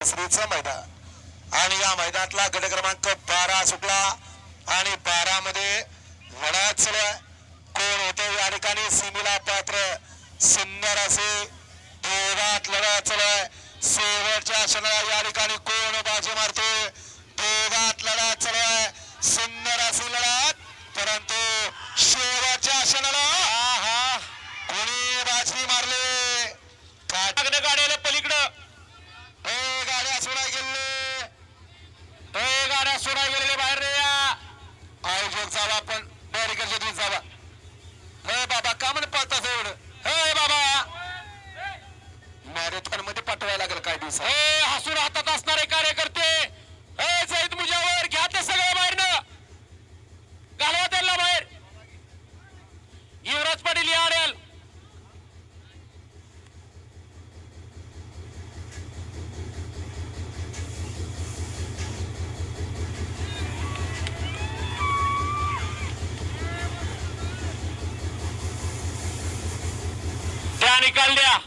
केसरीचं मैदान आणि या मैदानातला गट क्रमांक 12 सुटला आणि 12 मध्ये लढा चालू आहे. कोण होते या ठिकाणी सीमेला पात्र सुंदर असे दोघात लढा चालू आहे. शेवटच्या क्षणाला या ठिकाणी कोण बाजी मारते दोघात लढा चालू आहे. सुंदर अशी लढत परंतु शेवटच्या क्षणाला कोणी बाजी मारले गाड्याला पलीकडं गाड्या सोडा गेले गाड्या सोडा गेलेले बाहेर रे या आयोजक जावा पण बॅरिकेडच्या दूर जावा. हे बाबा का म्हणे पाहतास एवढं हे बाबा मॅरेथॉन मध्ये पाठवायला लागेल काय दिवस हे हसून हातात असणारे कार्यकर्ते हे जाईत मुजावर घ्या ते सगळं बाहेर न घालवा त्यांना बाहेर. युवराज पाटील या आडेल निकाल द्या.